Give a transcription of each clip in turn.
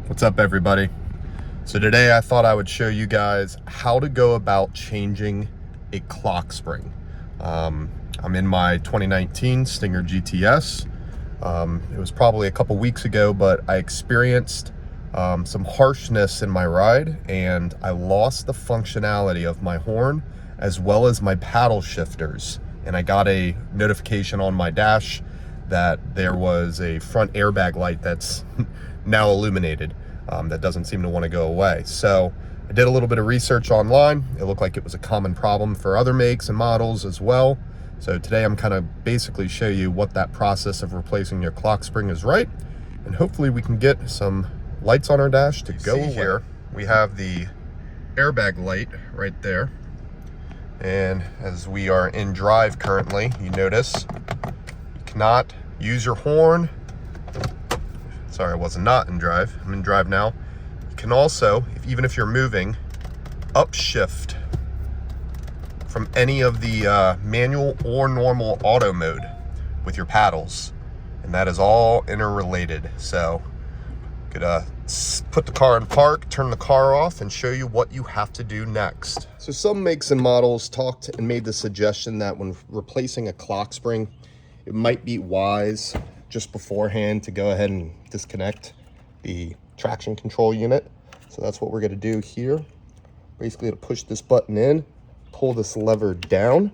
What's up, everybody? So today I thought I would show you guys how to go about changing a clock spring. I'm in my 2019 Stinger GTS. It was probably a couple weeks ago, but I experienced some harshness in my ride and I lost the functionality of my horn as well as my paddle shifters. And I got a notification on my dash that there was a front airbag light that's now illuminated. That doesn't seem to want to go away. So I did a little bit of research online. It looked like it was a common problem for other makes and models as well. So today I'm kind of basically show you what that process of replacing your clock spring is right, and hopefully we can get some lights on our dash to go away. Here we have the airbag light right there, and as we are in drive currently, you notice you cannot use your horn. Sorry, I was not in drive. I'm in drive now. You can also, even if you're moving, upshift from any of the manual or normal auto mode with your paddles. And that is all interrelated. So could put the car in park, turn the car off, and show you what you have to do next. So some makes and models talked and made the suggestion that when replacing a clock spring, it might be wise just beforehand to go ahead and disconnect the traction control unit. So that's what we're going to do here. Basically, to push this button in, pull this lever down,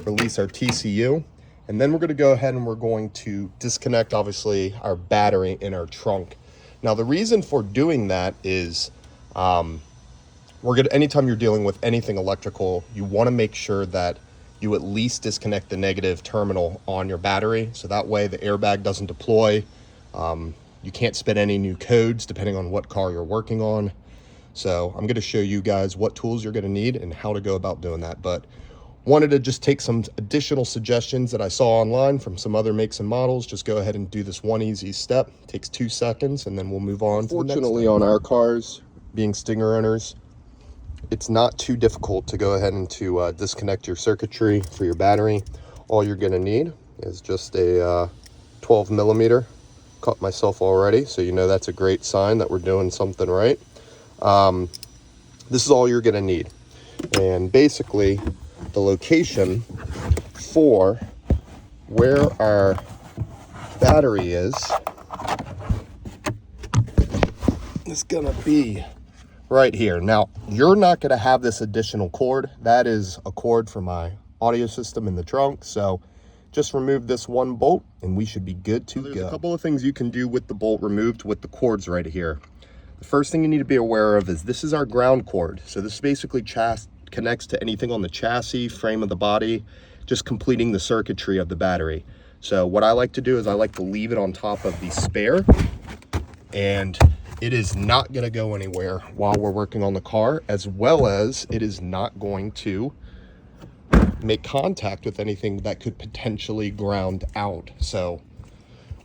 release our TCU, and then we're going to go ahead and we're going to disconnect, obviously, our battery in our trunk. Now, the reason for doing that is anytime you're dealing with anything electrical, you want to make sure that you at least disconnect the negative terminal on your battery. So that way the airbag doesn't deploy. You can't spit any new codes depending on what car you're working on. So I'm gonna show you guys what tools you're gonna need and how to go about doing that. But wanted to just take some additional suggestions that I saw online from some other makes and models. Just go ahead and do this one easy step. It takes 2 seconds and then we'll move on. Fortunately, on our cars, being Stinger owners, it's not too difficult to go ahead and to disconnect your circuitry for your battery. All you're gonna need is just a 12 millimeter. Cut myself already, so you know that's a great sign that we're doing something right. This is all you're gonna need. And basically, the location for where our battery is gonna be right here. Now, you're not going to have this additional cord. That is a cord for my audio system in the trunk. So just remove this one bolt and we should be good to go. There's a couple of things you can do with the bolt removed with the cords right here. The first thing you need to be aware of is this is our ground cord. So this basically connects to anything on the chassis, frame of the body, just completing the circuitry of the battery. So what I like to do is I like to leave it on top of the spare, and it is not going to go anywhere while we're working on the car, as well as it is not going to make contact with anything that could potentially ground out. So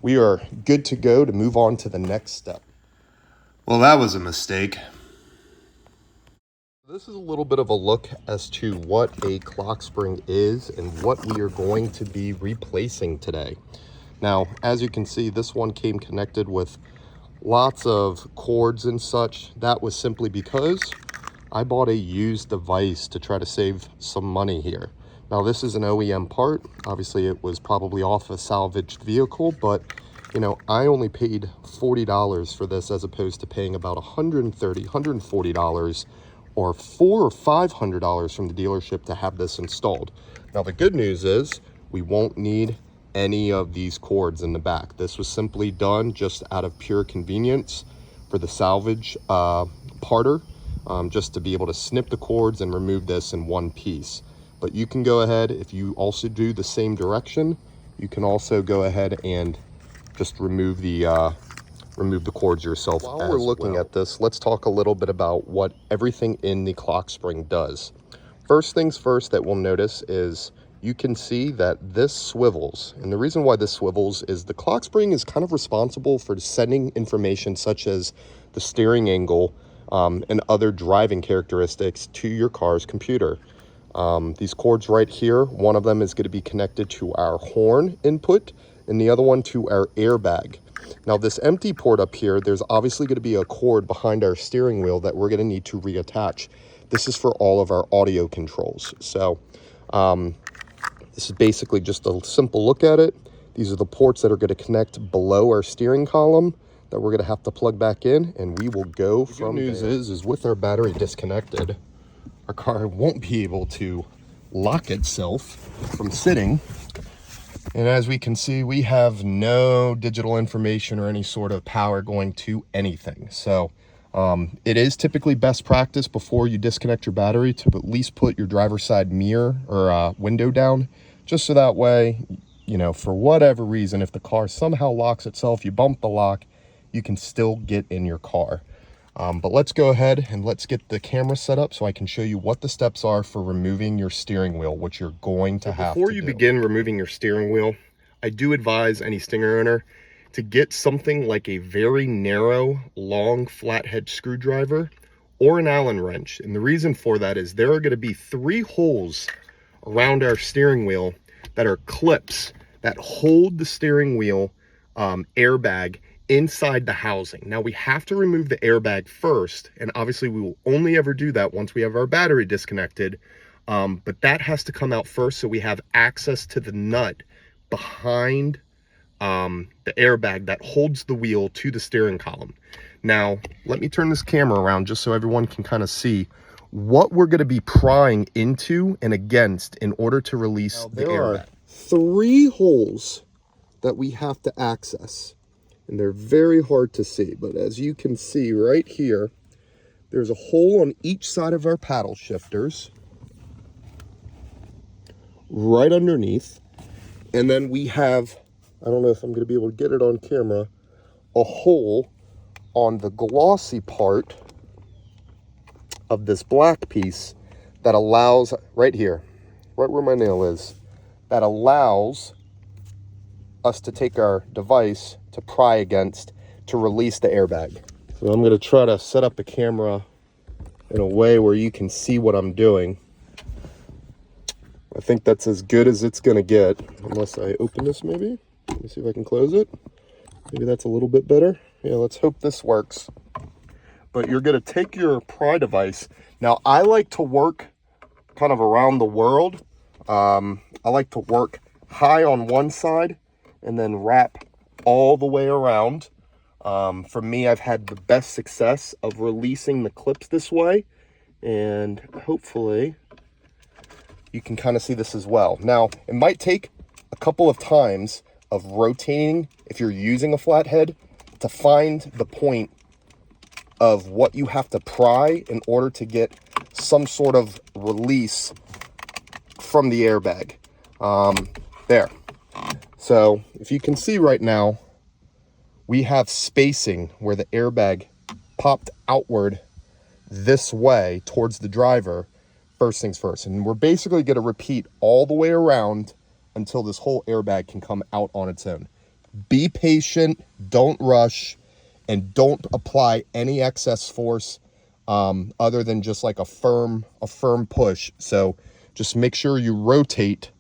we are good to go to move on to the next step. Well, that was a mistake. This is a little bit of a look as to what a clock spring is and what we are going to be replacing today. Now, as you can see, this one came connected with lots of cords and such. That was simply because I bought a used device to try to save some money here. Now, this is an OEM part. Obviously, it was probably off a salvaged vehicle, but you know, I only paid $40 for this as opposed to paying about $130, $140 or $400 or $500 from the dealership to have this installed. Now, the good news is we won't need any of these cords in the back. This was simply done just out of pure convenience for the salvage parter, just to be able to snip the cords and remove this in one piece. But you can go ahead, if you also do the same direction, you can also go ahead and just remove the cords yourself. While we're looking at this, let's talk a little bit about what everything in the clock spring does. First things first that we'll notice is you can see that this swivels. And the reason why this swivels is the clock spring is kind of responsible for sending information such as the steering angle and other driving characteristics to your car's computer. These cords right here, one of them is going to be connected to our horn input, and the other one to our airbag. Now this empty port up here, there's obviously going to be a cord behind our steering wheel that we're going to need to reattach. This is for all of our audio controls. So this is basically just a simple look at it. These are the ports that are going to connect below our steering column that we're going to have to plug back in, and we will go from there. The good news is with our battery disconnected, our car won't be able to lock itself from sitting. And as we can see, we have no digital information or any sort of power going to anything. So it is typically best practice before you disconnect your battery to at least put your driver's side mirror or window down, just so that way, you know, for whatever reason, if the car somehow locks itself, you bump the lock, you can still get in your car. But let's go ahead and let's get the camera set up so I can show you what the steps are for removing your steering wheel, which you're going to have to do. Before you begin removing your steering wheel, I do advise any Stinger owner to get something like a very narrow, long flathead screwdriver or an Allen wrench. And the reason for that is there are going to be 3 holes around our steering wheel that are clips that hold the steering wheel airbag inside the housing. Now we have to remove the airbag first, and obviously we will only ever do that once we have our battery disconnected, but that has to come out first so we have access to the nut behind the airbag that holds the wheel to the steering column. Now let me turn this camera around just so everyone can kind of see what we're going to be prying into and against in order to release the airbag. There are 3 holes that we have to access, and they're very hard to see, but as you can see right here, there's a hole on each side of our paddle shifters right underneath. And then we have, I don't know if I'm going to be able to get it on camera, a hole on the glossy part of this black piece that allows, right here, right where my nail is, that allows us to take our device to pry against to release the airbag. So I'm going to try to set up the camera in a way where you can see what I'm doing. I think that's as good as it's going to get, unless I open this maybe. Let me see if I can close it. Maybe that's a little bit better. Yeah, let's hope this works. But you're going to take your pry device. Now, I like to work kind of around the world. I like to work high on one side and then wrap all the way around. For me, I've had the best success of releasing the clips this way, and hopefully you can kind of see this as well. Now, it might take a couple of times of rotating if you're using a flathead to find the point of what you have to pry in order to get some sort of release from the airbag. There. So if you can see right now, we have spacing where the airbag popped outward this way towards the driver. First things first, and we're basically going to repeat all the way around until this whole airbag can come out on its own. Be patient, don't rush, and don't apply any excess force other than just like a firm push. So just make sure you rotate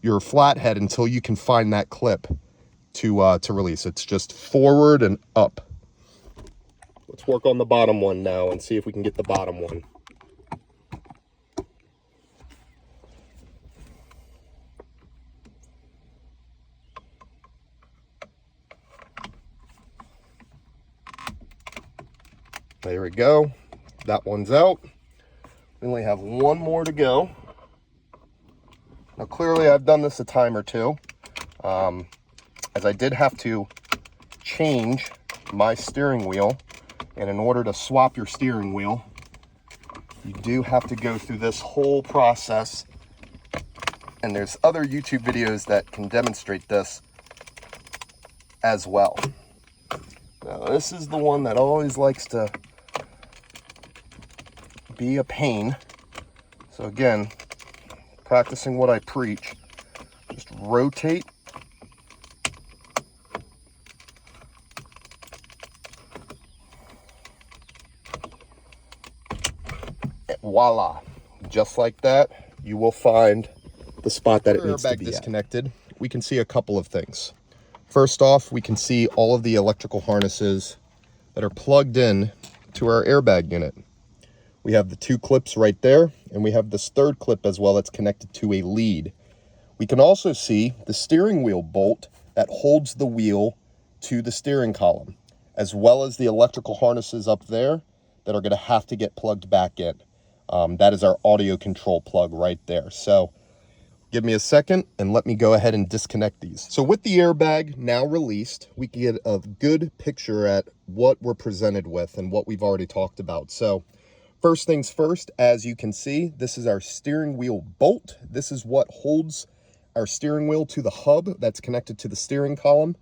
your flathead until you can find that clip to release. It's just forward and up. Let's work on the bottom one now and see if we can get the bottom one. There we go. That one's out. We only have one more to go. Now, clearly I've done this a time or two, as I did have to change my steering wheel. And in order to swap your steering wheel, you do have to go through this whole process. And there's other YouTube videos that can demonstrate this as well. Now, this is the one that always likes to be a pain. So again, practicing what I preach, just rotate. Voila, just like that, you will find the spot that it needs to be disconnected. we can see a couple of things. First off, we can see all of the electrical harnesses that are plugged in to our airbag unit. We have the 2 clips right there, and we have this 3rd clip as well that's connected to a lead. We can also see the steering wheel bolt that holds the wheel to the steering column, as well as the electrical harnesses up there that are going to have to get plugged back in. That is our audio control plug right there. So give me a second and let me go ahead and disconnect these. So with the airbag now released, we can get a good picture at what we're presented with and what we've already talked about. So first things first, as you can see, this is our steering wheel bolt. This is what holds our steering wheel to the hub that's connected to the steering column.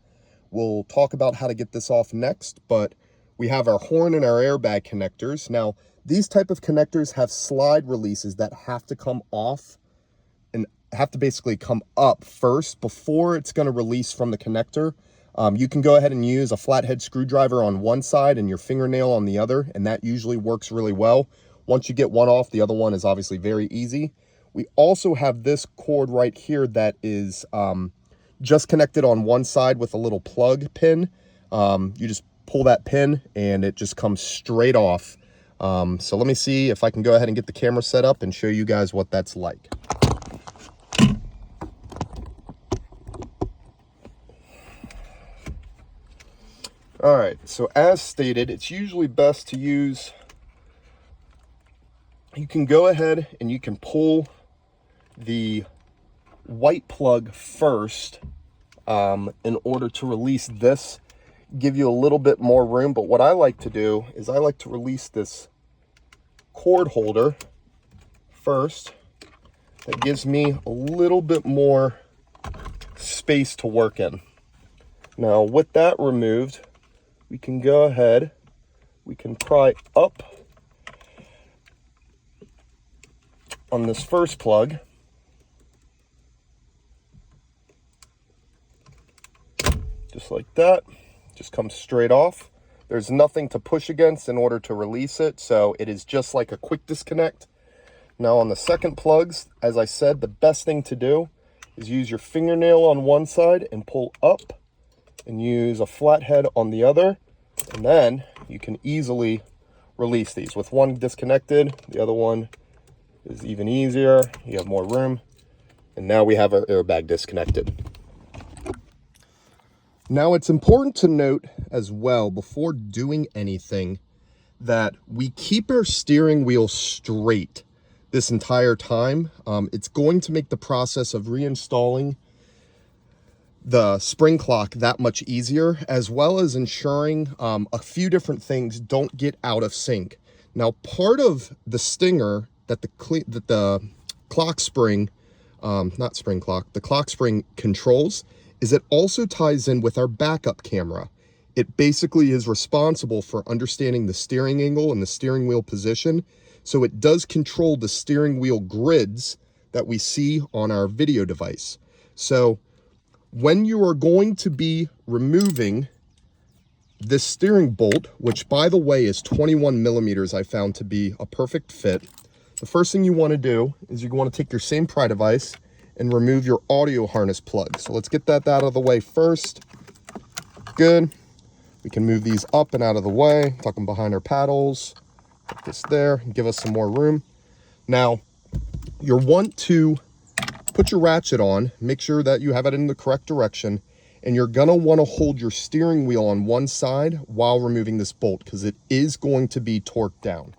We'll talk about how to get this off next, but we have our horn and our airbag connectors. Now, these type of connectors have slide releases that have to come off and have to basically come up first before it's going to release from the connector. You can go ahead and use a flathead screwdriver on one side and your fingernail on the other, and that usually works really well. Once you get one off, the other one is obviously very easy. We also have this cord right here that is just connected on one side with a little plug pin. You just pull that pin and it just comes straight off. So let me see if I can go ahead and get the camera set up and show you guys what that's like. All right, so as stated, it's usually best to use, you can go ahead and you can pull the white plug first in order to release this, give you a little bit more room. But what I like to do is I like to release this cord holder first. That gives me a little bit more space to work in. Now with that removed, we can go ahead, we can pry up on this first plug. Just like that, just comes straight off. There's nothing to push against in order to release it, so it is just like a quick disconnect. Now on the second plugs, as I said, the best thing to do is use your fingernail on one side and pull up, and use a flathead on the other, and then you can easily release these. With one disconnected, the other one is even easier. You have more room, and now we have our airbag disconnected. Now it's important to note as well, before doing anything, that we keep our steering wheel straight this entire time. It's going to make the process of reinstalling the spring clock that much easier, as well as ensuring a few different things don't get out of sync. Now, part of the Stinger that the clock spring, the clock spring controls, is it also ties in with our backup camera. It basically is responsible for understanding the steering angle and the steering wheel position. So it does control the steering wheel grids that we see on our video device. So when you are going to be removing this steering bolt, which by the way is 21 millimeters, I found to be a perfect fit, the first thing you want to do is you want to take your same pry device and remove your audio harness plug. So let's get that out of the way first. Good. We can move these up and out of the way, tuck them behind our paddles, put this there, give us some more room. Now, you'll want to put your ratchet on, make sure that you have it in the correct direction, and you're gonna wanna hold your steering wheel on one side while removing this bolt, because it is going to be torqued down.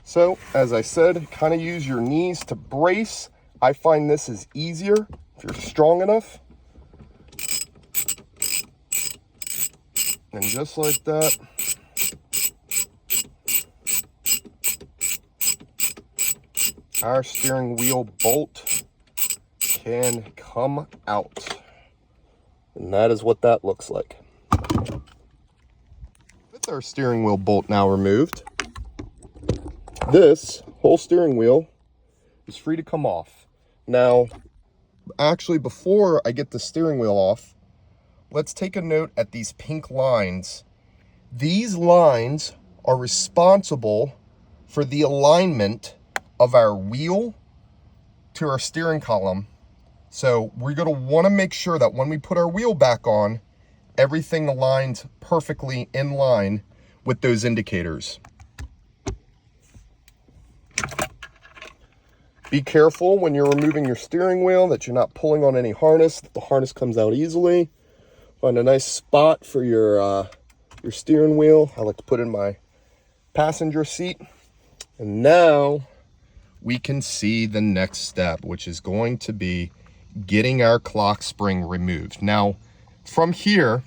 So, as I said, kind of use your knees to brace. I find this is easier if you're strong enough. And just like that, our steering wheel bolt can come out. And that is what that looks like. With our steering wheel bolt now removed, this whole steering wheel is free to come off. Now, actually, before I get the steering wheel off, let's take a note at these pink lines. These lines are responsible for the alignment of our wheel to our steering column. So we're going to want to make sure that when we put our wheel back on, everything aligns perfectly in line with those indicators. Be careful when you're removing your steering wheel that you're not pulling on any harness, that the harness comes out easily. Find a nice spot for your steering wheel. I like to put in my passenger seat. And now we can see the next step, which is going to be getting our clock spring removed. Now, from here,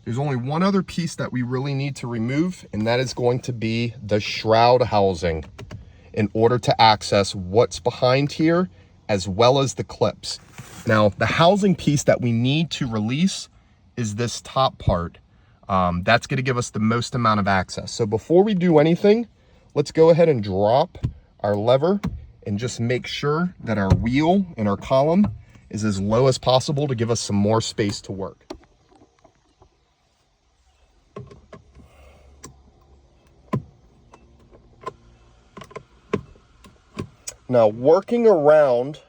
there's only one other piece that we really need to remove, and that is going to be the shroud housing in order to access what's behind here, as well as the clips. Now, the housing piece that we need to release is this top part. That's gonna give us the most amount of access. So before we do anything, let's go ahead and drop our lever and just make sure that our wheel and our column is as low as possible to give us some more space to work. Now, working around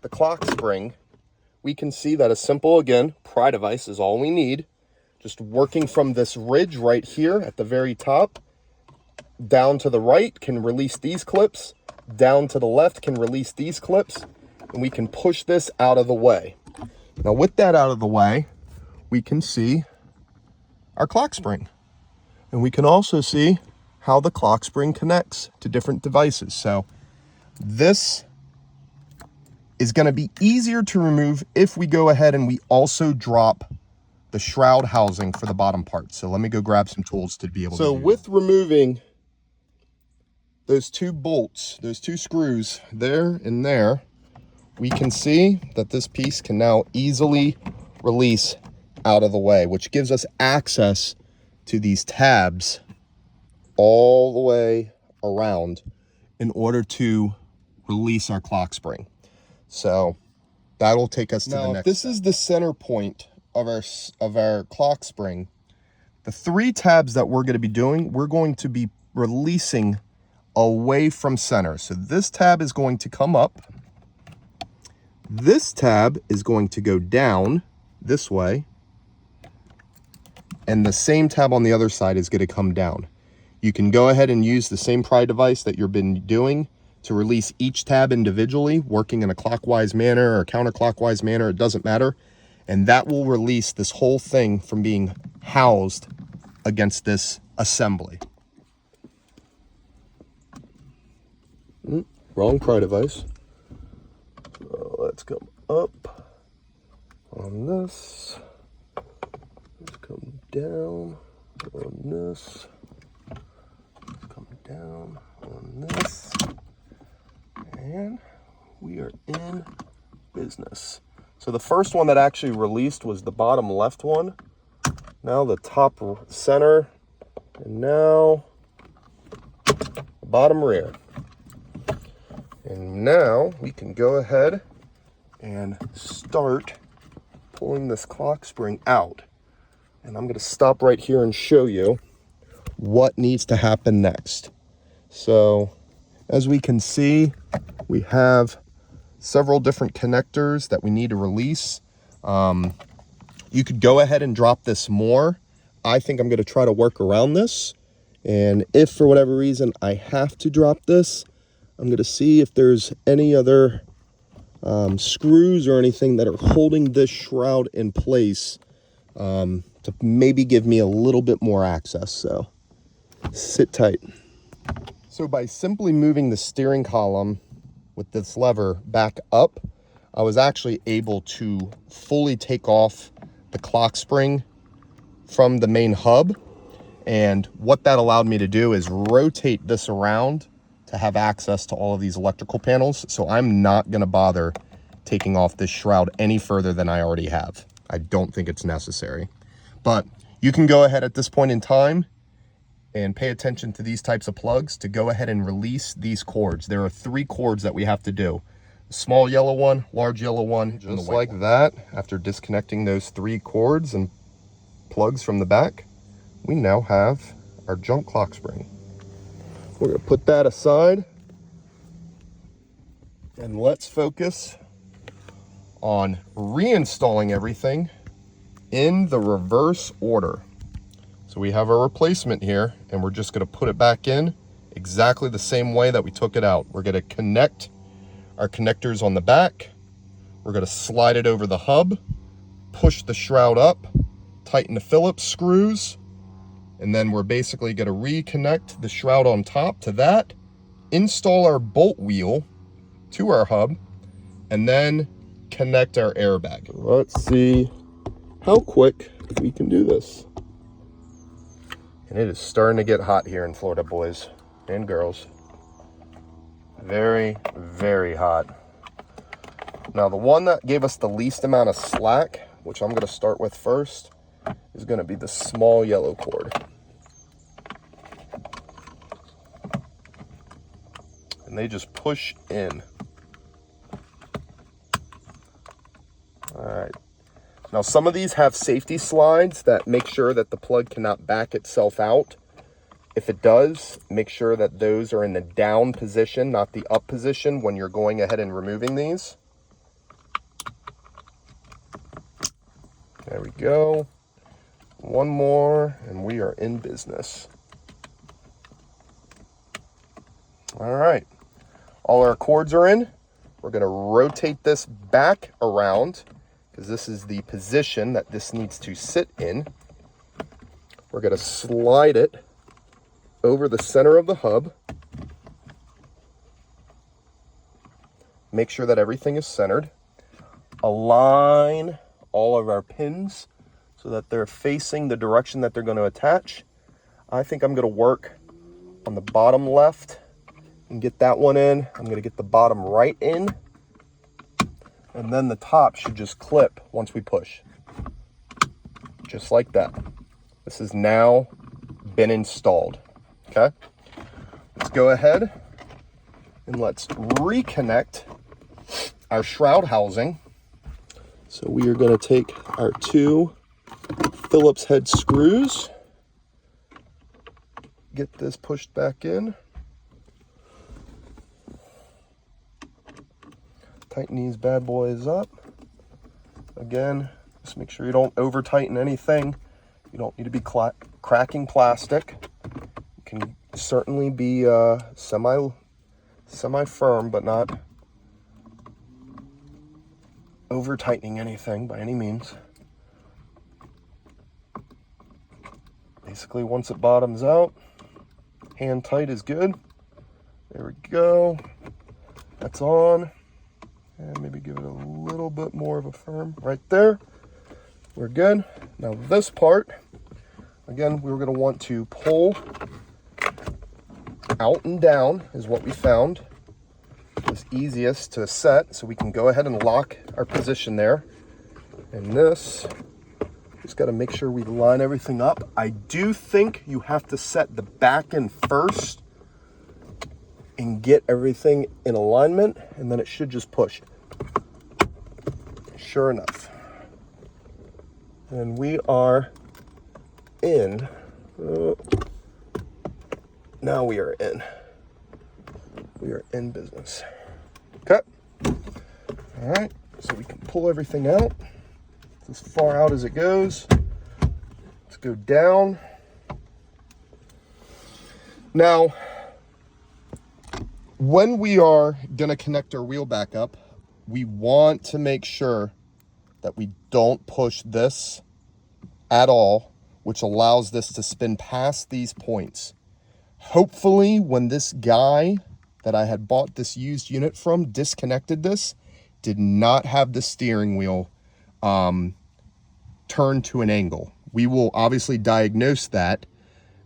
the clock spring, we can see that a simple, again, pry device is all we need. Just working from this ridge right here at the very top, down to the right can release these clips, down to the left can release these clips, and we can push this out of the way. Now, with that out of the way, we can see our clock spring. And we can also see how the clock spring connects to different devices. So this is going to be easier to remove if we go ahead and we also drop the shroud housing for the bottom part. So let me go grab some tools to be able to do that. So with removing those two bolts, those two screws there and there, we can see that this piece can now easily release out of the way, which gives us access to these tabs all the way around in order to release our clock spring. So that'll take us to the next. This is the center point of our clock spring. The three tabs that we're going to be doing, we're going to be releasing away from center. So this tab is going to come up. This tab is going to go down this way. And the same tab on the other side is going to come down. You can go ahead and use the same pry device that you've been doing to release each tab individually, working in a clockwise manner or counterclockwise manner, it doesn't matter. And that will release this whole thing from being housed against this assembly. Wrong pry device. So let's come up on this. Let's come down on this. Let's come down on this. And we are in business. So the first one that actually released was the bottom left one. Now the top center, and now the bottom rear. And now we can go ahead and start pulling this clock spring out. And I'm going to stop right here and show you what needs to happen next. So as we can see, we have several different connectors that we need to release. You could go ahead and drop this more. I think I'm going to try to work around this. And if for whatever reason I have to drop this, I'm going to see if there's any other screws or anything that are holding this shroud in place to maybe give me a little bit more access. So sit tight. So by simply moving the steering column with this lever back up, I was actually able to fully take off the clock spring from the main hub. And what that allowed me to do is rotate this around to have access to all of these electrical panels. So I'm not going to bother taking off this shroud any further than I already have. I don't think it's necessary. But you can go ahead at this point in time and pay attention to these types of plugs to go ahead and release these cords. There are 3 cords that we have to do. A small yellow one, large yellow one, just like that. After disconnecting those 3 cords and plugs from the back, we now have our junk clock spring. We're going to put that aside And let's focus on reinstalling everything in the reverse order. So we have our replacement here, and we're just going to put it back in exactly the same way that we took it out. We're going to connect our connectors on the back. We're going to slide it over the hub, push the shroud up, tighten the Phillips screws, and then we're basically going to reconnect the shroud on top to that, install our bolt wheel to our hub, and then connect our airbag. Let's see how quick we can do this. And it is starting to get hot here in Florida, boys and girls. Very, very hot. Now, the one that gave us the least amount of slack, which I'm going to start with first, is going to be the small yellow cord. And they just push in. All right. Now, some of these have safety slides that make sure that the plug cannot back itself out. If it does, make sure that those are in the down position, not the up position when you're going ahead and removing these. There we go. One more, and we are in business. All right. All our cords are in. We're going to rotate this back around, because this is the position that this needs to sit in. We're going to slide it over the center of the hub. Make sure that everything is centered. Align all of our pins so that they're facing the direction that they're going to attach. I think I'm going to work on the bottom left and get that one in. I'm going to get the bottom right in. And then the top should just clip once we push. Just like that. This has now been installed. Okay? Let's go ahead and let's reconnect our shroud housing. So we are going to take our two Phillips head screws, get this pushed back in, tighten these bad boys up. Again, just make sure you don't over tighten anything. You don't need to be cracking plastic. It can certainly be semi firm, but not over tightening anything by any means. Basically, once it bottoms out, hand tight is good. There we go. That's on. And maybe give it a little bit more of a firm right there. We're good. Now this part, again, we're going to want to pull out and down is what we found is easiest to set, so we can go ahead and lock our position there. And this, just got to make sure we line everything up. I do think you have to set the back end first and get everything in alignment, and then it should just push. Sure enough. And we are in. Now we are in. We are in business. Okay. All right. So we can pull everything out. As far out as it goes. Let's go down. Now, when we are going to connect our wheel back up, we want to make sure that we don't push this at all, which allows this to spin past these points. Hopefully, when this guy that I had bought this used unit from disconnected this, did not have the steering wheel turned to an angle. We will obviously diagnose that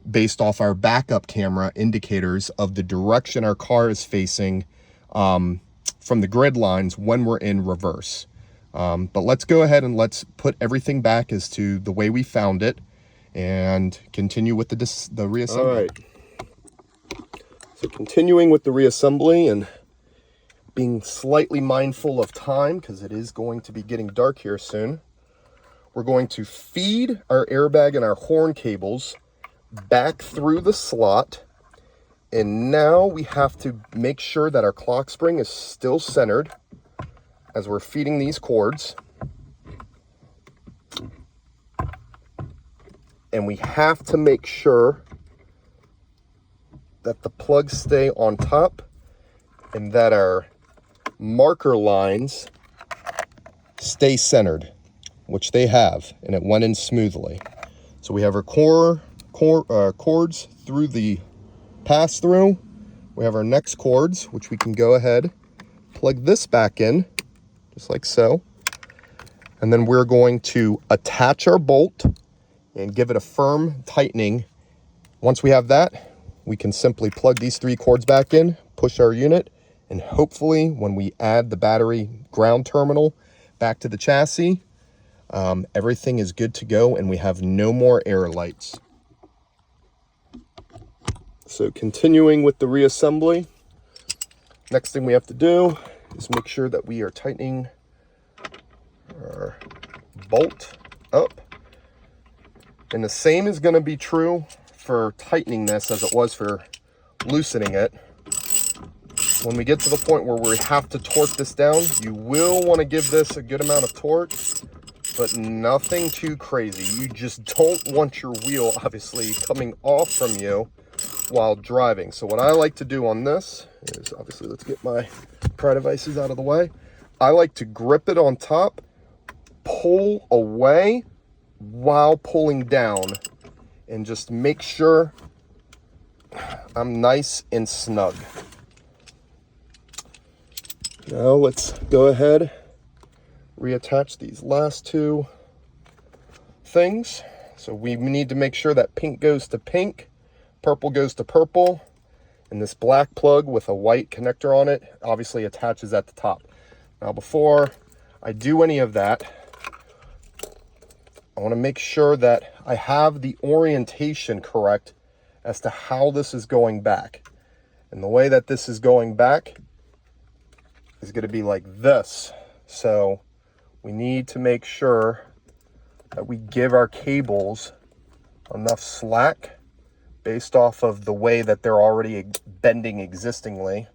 based off our backup camera indicators of the direction our car is facing from the grid lines when we're in reverse. But let's go ahead and let's put everything back as to the way we found it and continue with the reassembly. All right. So continuing with the reassembly and being slightly mindful of time because it is going to be getting dark here soon. We're going to feed our airbag and our horn cables back through the slot And now we have to make sure that our clock spring is still centered as we're feeding these cords. And we have to make sure that the plugs stay on top and that our marker lines stay centered, which they have, and it went in smoothly. So we have our cords through the pass through. We have our next cords, which we can go ahead, plug this back in, just like so. And then we're going to attach our bolt and give it a firm tightening. Once we have that, we can simply plug these 3 cords back in, push our unit, and hopefully when we add the battery ground terminal back to the chassis, everything is good to go and we have no more error lights. So continuing with the reassembly, next thing we have to do is make sure that we are tightening our bolt up. And the same is going to be true for tightening this as it was for loosening it. When we get to the point where we have to torque this down, you will want to give this a good amount of torque, but nothing too crazy. You just don't want your wheel obviously coming off from you while driving. So what I like to do on this is, obviously, let's get my pry devices out of the way. I like to grip it on top, pull away while pulling down, and just make sure I'm nice and snug. Now let's go ahead, reattach these last 2 things. So we need to make sure that pink goes to pink, purple goes to purple, and this black plug with a white connector on it obviously attaches at the top. Now before I do any of that, I want to make sure that I have the orientation correct as to how this is going back. And the way that this is going back is going to be like this. So we need to make sure that we give our cables enough slack based off of the way that they're already bending existingly.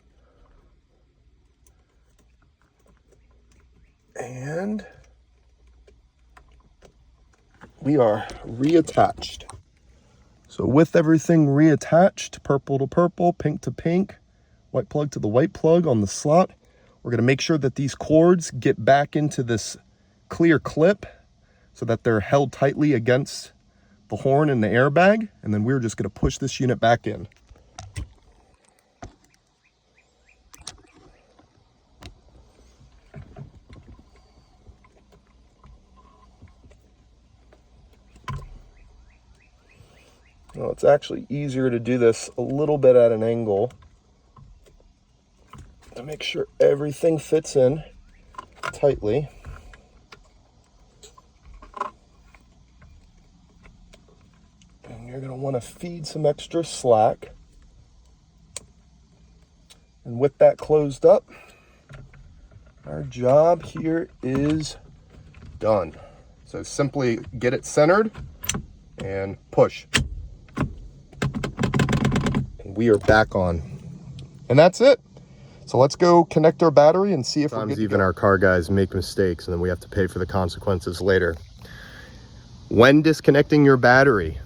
And we are reattached. So with everything reattached, purple to purple, pink to pink, white plug to the white plug on the slot, we're going to make sure that these cords get back into this clear clip so that they're held tightly against the horn and the airbag, and then we're just going to push this unit back in. Well, it's actually easier to do this a little bit at an angle to make sure everything fits in tightly. And you're going to want to feed some extra slack. And with that closed up, our job here is done. So simply get it centered and push. And we are back on. And that's it. So let's go connect our battery and see if we're good to go. Sometimes even our car guys make mistakes and then we have to pay for the consequences later. When disconnecting your battery,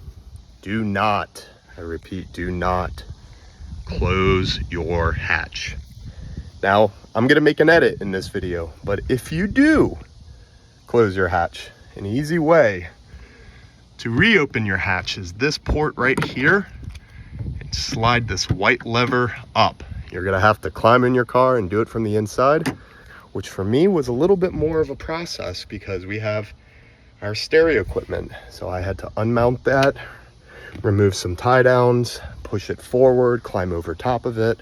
do not, I repeat, do not close your hatch. Now, I'm gonna make an edit in this video, but if you do close your hatch, an easy way to reopen your hatch is this port right here, and slide this white lever up. You're gonna have to climb in your car and do it from the inside, which for me was a little bit more of a process because we have our stereo equipment. So I had to unmount that, remove some tie downs, push it forward, climb over top of it,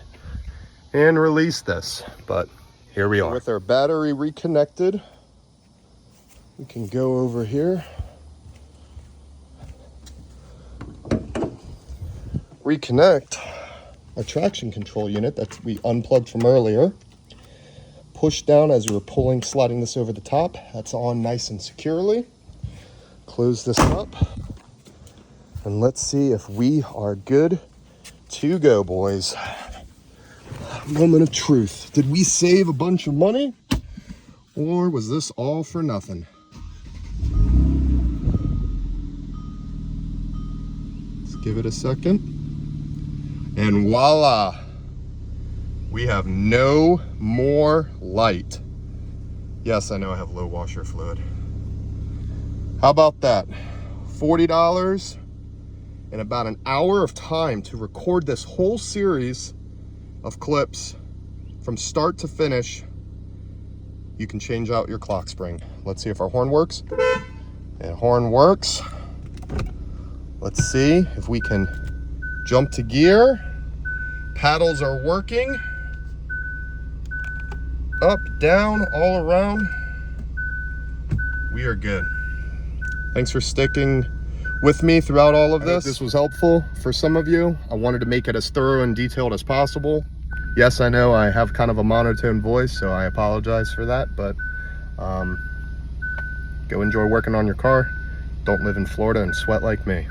and release this. But here we are. With our battery reconnected, we can go over here, reconnect our traction control unit that we unplugged from earlier. Push down as we were pulling, sliding this over the top. That's on nice and securely. Close this up. And let's see if we are good to go, boys. Moment of truth. Did we save a bunch of money, or was this all for nothing? Let's give it a second. And voila, we have no more light. Yes, I know I have low washer fluid. How about that? $40 and about an hour of time to record this whole series of clips from start to finish. You can change out your clock spring. Let's see if our horn works. And horn works. Let's see if we can jump to gear. Paddles are working. Up, down, all around. We are good. Thanks for sticking with me throughout all of this. I hope this was helpful for some of you. I wanted to make it as thorough and detailed as possible. Yes, I know I have kind of a monotone voice, so I apologize for that, but go enjoy working on your car. Don't live in Florida and sweat like me.